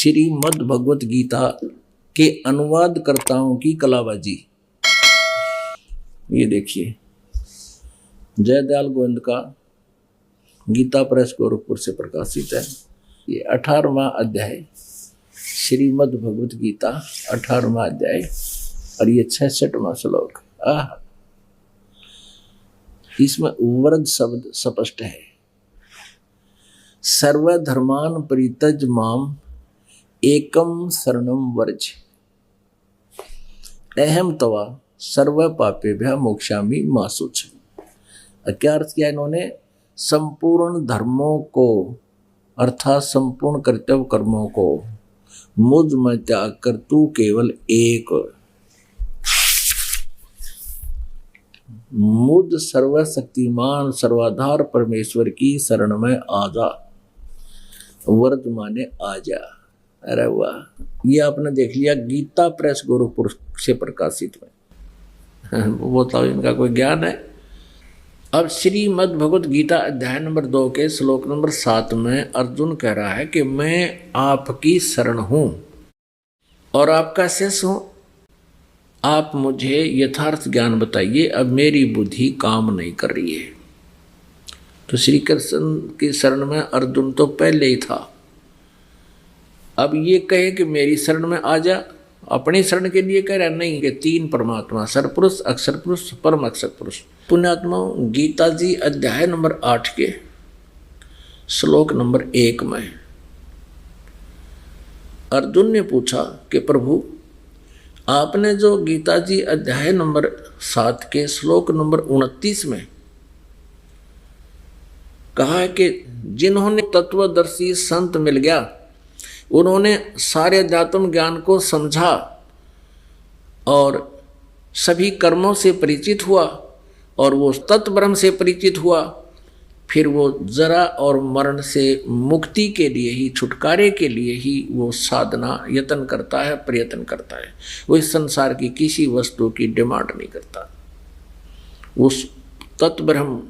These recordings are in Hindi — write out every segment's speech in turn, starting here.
श्रीमद् भगवत गीता के अनुवादकर्ताओं की कलाबाजी। ये देखिए, जयदयाल गोविंद का गीता प्रेस गोरखपुर से प्रकाशित है। ये 18वां अध्याय, श्रीमद् भगवत गीता 18वां अध्याय, और ये 66वां श्लोक। इसमें वरद शब्द स्पष्ट है। सर्वधर्मान परित्यज माम एकम शरणम वर्ज अहम तवा सर्व पापेभ्यः मोक्षामि मा शुच। क्या अर्थ किया इन्होंने? संपूर्ण धर्मों को अर्थात संपूर्ण कर्तव्य कर्मों को मुझ में त्याग कर तू केवल एक मुझ सर्वशक्तिमान सर्वाधार परमेश्वर की शरण में आ जा। वर्ज माने आ जा। अरे वाह, ये आपने देख लिया गीता प्रेस गोरखपुर से प्रकाशित में। वो तो इनका कोई ज्ञान है। अब श्रीमद् भगवत गीता अध्याय नंबर 2 के श्लोक नंबर 7 में अर्जुन कह रहा है कि मैं आपकी शरण हूं और आपका शिष्य हूं। आप मुझे यथार्थ ज्ञान बताइए। अब मेरी बुद्धि काम नहीं कर रही है। तो श्री कृष्ण की शरण में अर्जुन तो पहले ही था। अब ये कहे कि मेरी शरण में आ जा, अपनी शरण के लिए कह रहा नहीं कि तीन परमात्मा, सरपुरुष, अक्षर पुरुष, परम अक्षर पुरुष। पुण्यात्मा, गीता जी अध्याय नंबर 8 के श्लोक नंबर 1 में अर्जुन ने पूछा कि प्रभु, आपने जो गीता जी अध्याय नंबर 7 के श्लोक नंबर 29 में कहा है कि जिन्होंने तत्वदर्शी संत मिल गया, उन्होंने सारे अध्यात्म ज्ञान को समझा और सभी कर्मों से परिचित हुआ और वो तत्ब्रह्म से परिचित हुआ, फिर वो जरा और मरण से मुक्ति के लिए ही, छुटकारे के लिए ही वो साधना यत्न करता है, प्रयत्न करता है। वो इस संसार की किसी वस्तु की डिमांड नहीं करता। उस तत्ब्रह्म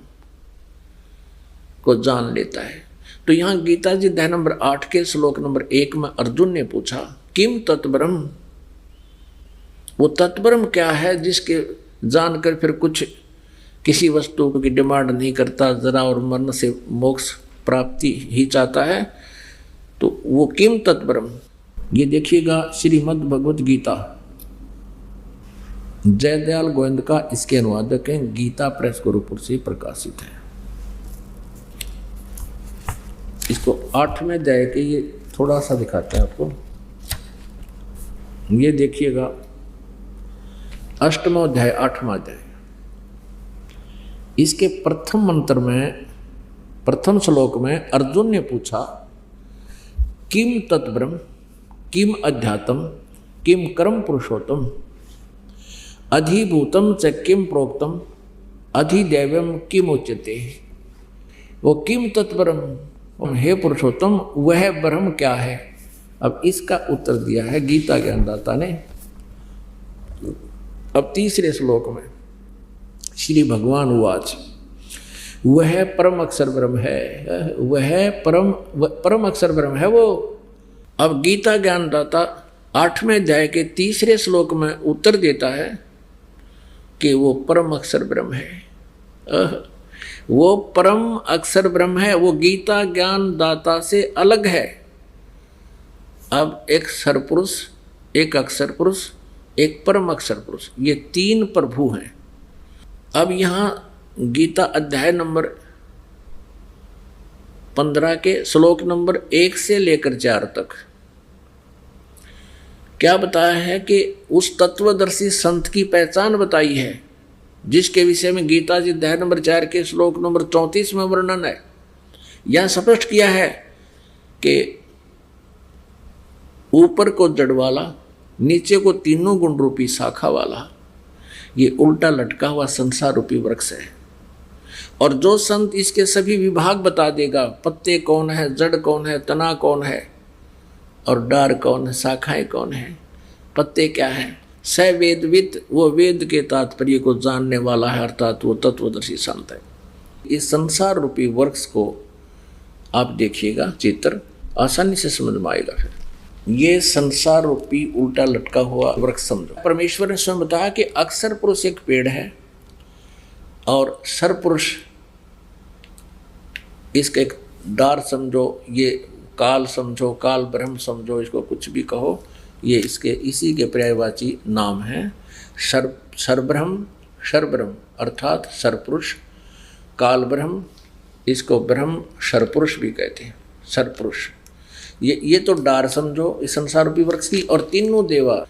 को जान लेता है। तो यहाँ गीता जी अध्याय नंबर 8 के श्लोक नंबर 1 में अर्जुन ने पूछा, किम तत्ब्रह्म? वो तत्ब्रह्म क्या है जिसके जानकर फिर कुछ किसी वस्तु की डिमांड नहीं करता, जरा और मरण से मोक्ष प्राप्ति ही चाहता है? तो वो किम तत्ब्रह्म, ये देखिएगा श्रीमद् भगवत गीता, जयदयाल गोविंद का इसके अनुवादक हैं, गीता प्रेस गोरखपुर से प्रकाशित है। इसको 8वें अध्याय के ये थोड़ा सा दिखाते हैं आपको। ये देखिएगा 8वां अध्याय 8वां अध्याय। इसके प्रथम मंत्र में, प्रथम श्लोक में अर्जुन ने पूछा, किम तत्ब्रह्म, किम अध्यात्म, किम कर्म पुरुषोत्तम, अधिभूतम च किम प्रोक्तम, अधिदैवम किम उच्यते। वो किम तत्ब्रह्म, हे पुरुषोत्तम, वह ब्रह्म क्या है? अब इसका उत्तर दिया है गीता ज्ञानदाता ने। अब तीसरे श्लोक में श्री भगवान उवाच, वह परम अक्षर ब्रह्म है, वह परम अक्षर ब्रह्म है वो। अब गीता ज्ञानदाता 8वें अध्याय के तीसरे श्लोक में उत्तर देता है कि वो परम अक्षर ब्रह्म है। वो परम अक्षर ब्रह्म है, वो गीता ज्ञान दाता से अलग है। अब एक सरपुरुष, एक अक्षर पुरुष, एक परम अक्षर पुरुष, ये 3 प्रभु हैं। अब यहाँ गीता अध्याय नंबर 15 के श्लोक नंबर 1 से लेकर 4 तक क्या बताया है कि उस तत्वदर्शी संत की पहचान बताई है, जिसके विषय में गीता जी अध्याय नंबर 4 के श्लोक नंबर 34 में वर्णन है। यह स्पष्ट किया है कि ऊपर को जड़ वाला, नीचे को तीनों गुण रूपी शाखा वाला, ये उल्टा लटका हुआ संसार रूपी वृक्ष है। और जो संत इसके सभी विभाग बता देगा, पत्ते कौन है, जड़ कौन है, तना कौन है, और डार कौन है, शाखाएं कौन है, पत्ते क्या है, स वेदविद, वो वेद के तात्पर्य को जानने वाला है, अर्थात वो तत्वदर्शी संत है। इस संसार रूपी वृक्ष को आप देखिएगा, चित्र आसानी से समझ में आएगा। फिर ये संसार रूपी उल्टा लटका हुआ वृक्ष समझो। परमेश्वर ने स्वयं बताया कि अक्षर पुरुष एक पेड़ है और सरपुरुष इसका एक डार समझो, ये काल समझो, काल ब्रह्म समझो, इसको कुछ भी कहो, ये इसके इसी के पर्यायवाची नाम है। सरब्रह्म, सरब्रह्म अर्थात सरपुरुष, काल ब्रह्म, इसको ब्रह्म सरपुरुष भी कहते हैं, सरपुरुष। ये तो डार समझो इस संसार रूपी वृक्ष की। और तीनों देवा,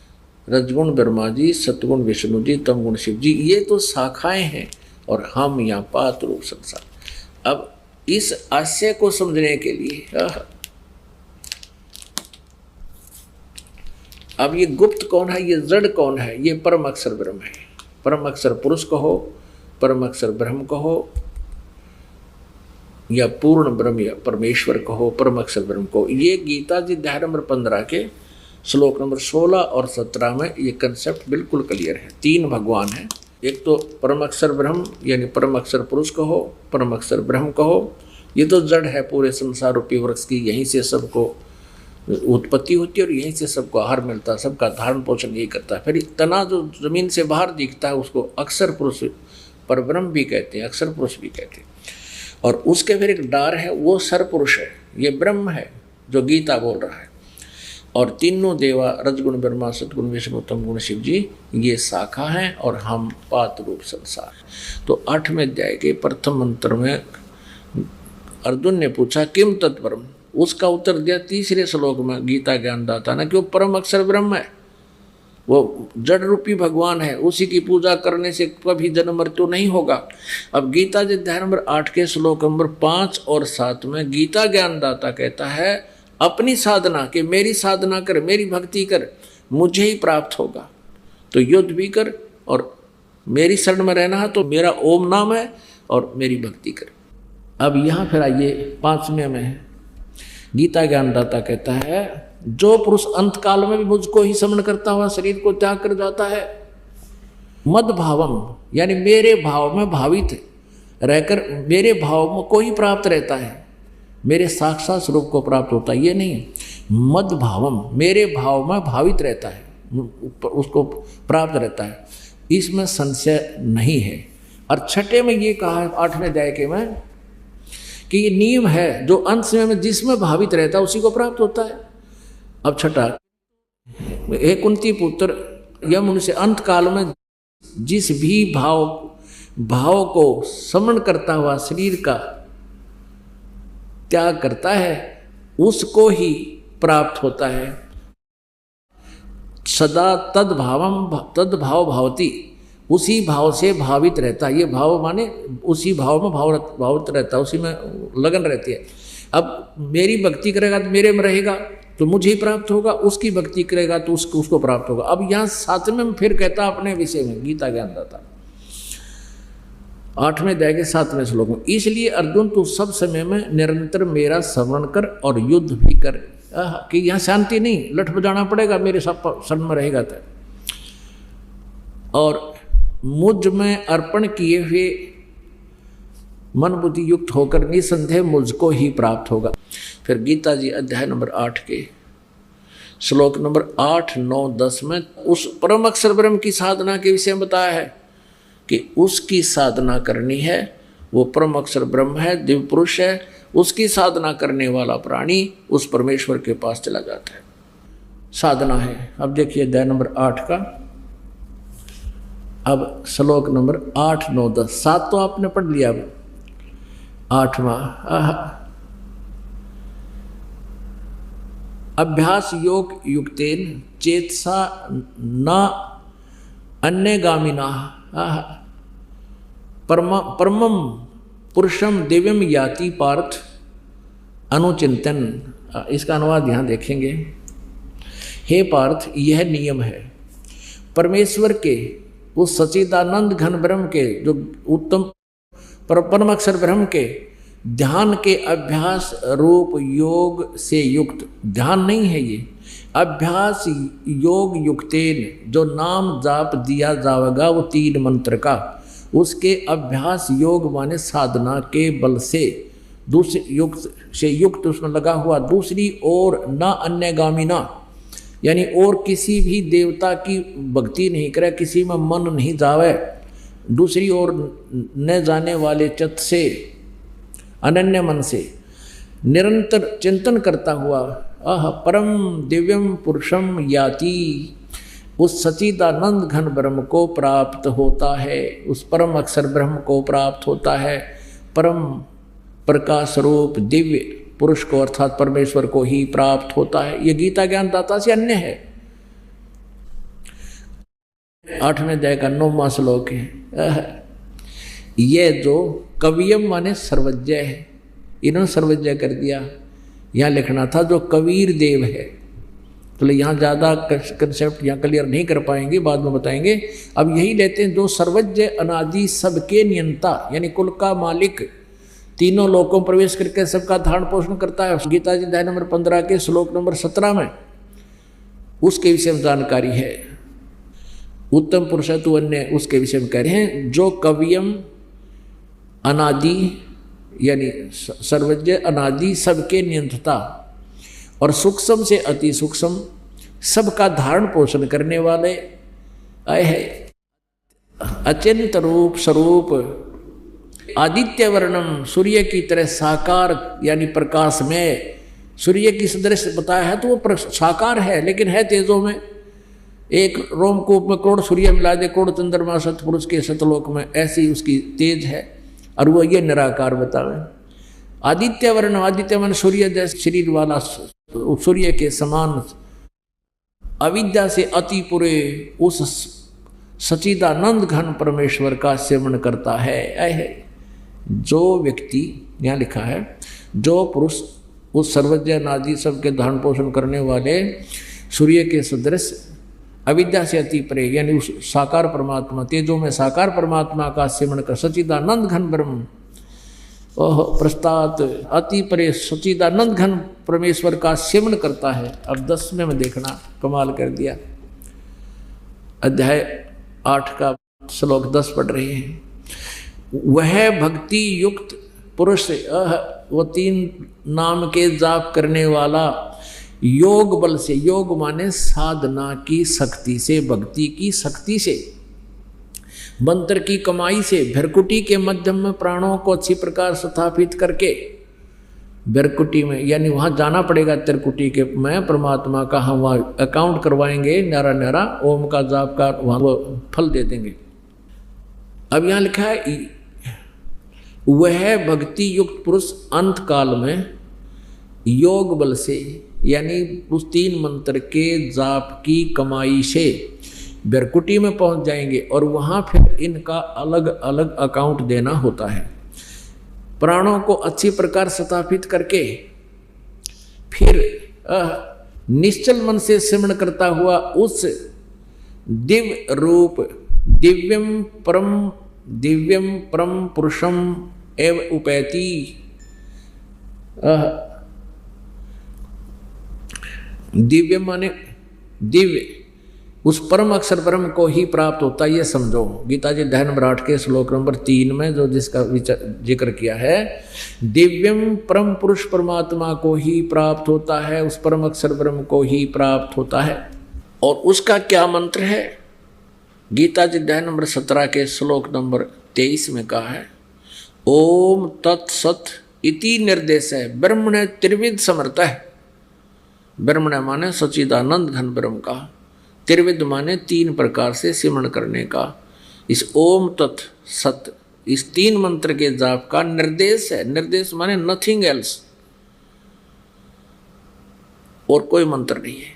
रजगुण ब्रह्मा जी, सतगुण विष्णु जी, तमगुण शिव जी, ये तो शाखाएं हैं और हम यहाँ पात रूप संसार। अब इस आशय को समझने के लिए अब ये गुप्त कौन है, ये जड़ कौन है, ये परम अक्षर ब्रह्म है। परम अक्षर पुरुष कहो, परम अक्षर ब्रह्म कहो, या पूर्ण ब्रह्म या परमेश्वर कहो, परम अक्षर ब्रह्म कहो। ये गीता जी अध्याय नंबर 15 के श्लोक नंबर 16 और 17 में ये कंसेप्ट बिल्कुल क्लियर है। तीन भगवान हैं, एक तो परम अक्षर ब्रह्म यानी परम अक्षर पुरुष कहो, परम अक्षर ब्रह्म कहो। ये तो जड़ है पूरे संसार रूपी वृक्ष की, यहीं से सबको उत्पत्ति होती है और यहीं से सबको आहार मिलता है, सबका धारण पोषण यही करता है। फिर तना जो जमीन से बाहर दिखता है उसको अक्षर पुरुष पर ब्रह्म भी कहते हैं, अक्षर पुरुष भी कहते हैं। और उसके फिर एक डार है, वो सरपुरुष है, ये ब्रह्म है जो गीता बोल रहा है। और तीनों देवा, रजगुण ब्रह्मा, सतगुण विष्णु, तमगुण शिव जी, ये शाखा हैं और हम पात रूप संसार। तो 8वें अध्याय के प्रथम मंत्र में अर्जुन ने पूछा किम तत्परम, उसका उत्तर दिया तीसरे श्लोक में गीता ज्ञानदाता ने कि वो परम अक्षर ब्रह्म है, वो जड़ रूपी भगवान है, उसी की पूजा करने से कभी जन्म मृत्यु नहीं होगा। अब गीता जी अध्याय नंबर 8 के श्लोक नंबर 5 और 7 में गीता ज्ञानदाता कहता है अपनी साधना के, मेरी साधना कर, मेरी भक्ति कर, मुझे ही प्राप्त होगा। तो युद्ध भी कर और मेरी शरण में रहना है तो मेरा ओम नाम है और मेरी भक्ति कर। अब यहाँ फिर आइए 5वें में गीता ज्ञानदाता कहता है जो पुरुष अंत काल में भी मुझको ही स्मरण करता हुआ शरीर को त्याग कर जाता है, मद भावम यानी मेरे भाव में भावित रहकर मेरे भाव को ही प्राप्त रहता है, मेरे साक्षात स्वरूप को प्राप्त होता है, ये नहीं है। मद भावम मेरे भाव में भावित रहता है, उसको प्राप्त रहता है, इसमें संशय नहीं है। और 6 में ये कहा है 8वें अध्याय के में कि ये नियम है जो अंत समय में जिसमें भावित रहता है उसी को प्राप्त होता है। अब 6 हे कुंती पुत्र यम उनसे अंत काल में जिस भी भाव को समरण करता हुआ शरीर का त्याग करता है उसको ही प्राप्त होता है। सदा तद्भाव भावती, उसी भाव से भावित रहता है। ये भाव माने उसी भाव में भावित रहता है, उसी में लगन रहती है। अब मेरी भक्ति करेगा तो मेरे में रहेगा तो मुझे ही प्राप्त होगा, उसकी भक्ति करेगा तो उसको प्राप्त होगा। अब यहाँ 7वें में फिर कहता अपने विषय में गीता ज्ञानदाता 8वें अध्याय के 7वें श्लोक में, इसलिए अर्जुन तू सब समय में निरंतर मेरा स्मरण कर और युद्ध भी कर। कि यहाँ शांति नहीं, लठ बजाना पड़ेगा, मेरे सब शरण में रहेगा तो। और मुझ में अर्पण किए हुए मन बुद्धि युक्त होकर निसंदेह मुझको ही प्राप्त होगा। फिर गीता जी अध्याय नंबर 8 के श्लोक नंबर 8, 9, 10 में उस परम अक्षर ब्रह्म की साधना के विषय में बताया है कि उसकी साधना करनी है। वो परम अक्षर ब्रह्म है, दिव्य पुरुष है, उसकी साधना करने वाला प्राणी उस परमेश्वर के पास चला जाता है। साधना है। अब देखिए अध्याय नंबर 8 का अब श्लोक नंबर 8, 9, 10, 7 तो आपने पढ़ लिया। अब 8वां अभ्यास योग युक्तेन चेतसा न अन्यगामिना परमम पुरुषम दिव्यम याति पार्थ अनुचिंतन। इसका अनुवाद यहाँ देखेंगे। हे पार्थ, यह नियम है परमेश्वर के, उस सच्चिदानंद घन ब्रह्म के, जो उत्तम परम अक्षर ब्रह्म के ध्यान के अभ्यास रूप योग से युक्त, ध्यान नहीं है ये, अभ्यास योग युक्तेन, जो नाम जाप दिया जाएगा वो 3 मंत्र का, उसके अभ्यास योग माने साधना के बल से दूसरे युक्त से युक्त उसमें लगा हुआ, दूसरी ओर न अन्यगामिना, यानी और किसी भी देवता की भक्ति नहीं करे, किसी में मन नहीं जावे, दूसरी ओर न जाने वाले चित्त से अनन्य मन से निरंतर चिंतन करता हुआ परम दिव्यम पुरुषम याति, उस सच्चिदानंद घन ब्रह्म को प्राप्त होता है, उस परम अक्षर ब्रह्म को प्राप्त होता है, परम प्रकाश रूप दिव्य पुरुष को अर्थात परमेश्वर को ही प्राप्त होता है। ये गीता ज्ञान दाता से अन्य है। 8वें अध्याय का 9वां श्लोक है। ये जो कवियम माने सर्वज्ञ है, इन्होंने सर्वज्ञ कर दिया। यहाँ लिखना था जो कबीर देव है, तो यहाँ ज़्यादा कंसेप्ट यहाँ क्लियर नहीं कर पाएंगे, बाद में बताएंगे। अब यही लेते हैं, जो सर्वज्ञ अनादि सबके नियंता यानी कुल का मालिक, तीनों लोकों में प्रवेश करके सबका धारण पोषण करता है। गीता जी अध्याय नंबर 15 के श्लोक नंबर 17 में उसके विषय में जानकारी है। उत्तम पुरुष तु अन्य, उसके विषय में कह रहे हैं जो कवियम अनादि यानी सर्वज्ञ अनादि सबके नियंत्रता और सूक्ष्म से अति सूक्ष्म सबका धारण पोषण करने वाले है अचिंत रूप स्वरूप आदित्य वर्णम, सूर्य की तरह साकार यानी प्रकाश में, सूर्य की सदृश बताया है तो वो साकार है लेकिन है तेजों में। एक रोमकूप में करोड़ सूर्य मिला दे, करोड़ चंद्रमा सतपुरुष के सतलोक में, ऐसी उसकी तेज है और वो ये निराकार बतावे। आदित्य वर्ण, आदित्य मन सूर्य जैसे शरीर वाला, सूर्य के समान अविद्या से अति पुरे उस सच्चिदानंद घन परमेश्वर का सेवन करता है। जो व्यक्ति, यहाँ लिखा है, जो पुरुष उस सर्वज्ञ अनादि सबके धारण पोषण करने वाले सूर्य के सदृश अविद्या से अति परे यानी उस साकार परमात्मा, तेजों में साकार परमात्मा का सेवन कर सच्चिदानंद घन ब्रह्म प्रस्तात अति परे सच्चिदानंद घन परमेश्वर का सेवन करता है। अब 10वें में देखना, कमाल कर दिया। अध्याय 8 का श्लोक 10 पढ़ रहे हैं। वह भक्ति युक्त पुरुष, वो 3 नाम के जाप करने वाला योग बल से, योग माने साधना की शक्ति से, भक्ति की शक्ति से, मंत्र की कमाई से, भ्रकुटी के मध्यम में प्राणों को अच्छी प्रकार स्थापित करके, भ्रकुटी में यानी वहाँ जाना पड़ेगा त्रिकुटी के में, परमात्मा का हम वहाँ अकाउंट करवाएंगे, न्यारा न्यारा ओम का जाप का वहाँ वो फल दे देंगे। अब यहाँ लिखा है वह भक्ति युक्त पुरुष अंत काल में योग बल से यानी उस 3 मंत्र के जाप की कमाई से भ्रकुटी में पहुंच जाएंगे और वहां फिर इनका अलग अलग अकाउंट देना होता है। प्राणों को अच्छी प्रकार स्थापित करके फिर निश्चल मन से सिमरण करता हुआ उस दिव्य रूप दिव्यम परम पुरुषम एव उपैति, दिव्य माने दिव्य, उस परम अक्षर ब्रह्म को ही प्राप्त होता है। ये समझो, गीता जी अध्याय नंबर 8 के श्लोक नंबर 3 में जो जिसका जिक्र किया है, दिव्यम परम पुरुष परमात्मा को ही प्राप्त होता है, उस परम अक्षर ब्रह्म को ही प्राप्त होता है। और उसका क्या मंत्र है? गीता जी अध्याय नंबर 17 के श्लोक नंबर 23 में कहा है, ओम तत्सत इति निर्देश है ब्रह्मण त्रिविध समर्थ है। ब्रह्मण माने सच्चिदानंद घन ब्रह्म का, त्रिविध माने 3 प्रकार से सिमरण करने का। इस ओम तत् सत इस 3 मंत्र के जाप का निर्देश है। निर्देश माने नथिंग एल्स, और कोई मंत्र नहीं है।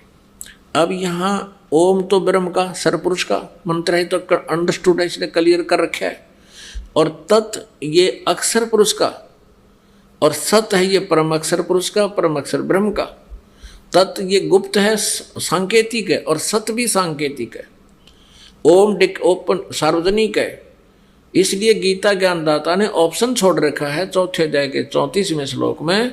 अब यहाँ ओम तो ब्रह्म का सरपुरुष का मंत्र है, तो अंडरस्टूड है, इसलिए क्लियर कर रखा है। और तत् ये अक्षर पुरुष का, और सत है ये परम अक्षर पुरुष का, परम अक्षर ब्रह्म का। तत् ये गुप्त है, सांकेतिक है, और सत भी सांकेतिक है। ओम ओपन सार्वजनिक है। इसलिए गीता ज्ञानदाता ने ऑप्शन छोड़ रखा है 4थे अध्याय के 34वें श्लोक में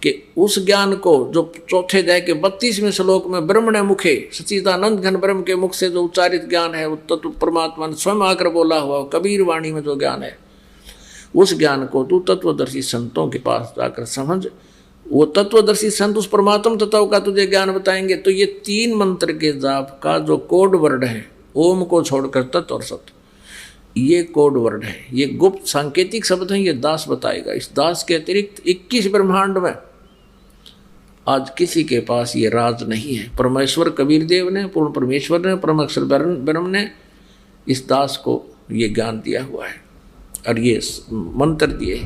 कि उस ज्ञान को जो 4थे अध्याय के 32वें श्लोक में ब्रह्मण मुखे सच्चिदानंद घन ब्रह्म के मुख से जो उच्चारित ज्ञान है, वो तत्व परमात्मा ने स्वयं आकर बोला हुआ कबीर वाणी में जो ज्ञान है, उस ज्ञान को तू तत्वदर्शी संतों के पास जाकर समझ, वो तत्वदर्शी संत उस परमात्म तत्व का तुझे ज्ञान बताएंगे। तो ये 3 मंत्र के जाप का जो कोड वर्ड है, ओम को छोड़कर तत्व और सत्य, ये कोड वर्ड है, ये गुप्त सांकेतिक शब्द है, ये दास बताएगा। इस दास के अतिरिक्त 21 ब्रह्मांड में आज किसी के पास ये राज नहीं है। परमेश्वर कबीर देव ने, पूर्ण परमेश्वर ने, परम अक्षर ब्रह्म ने इस दास को ये ज्ञान दिया हुआ है और ये मंत्र दिए।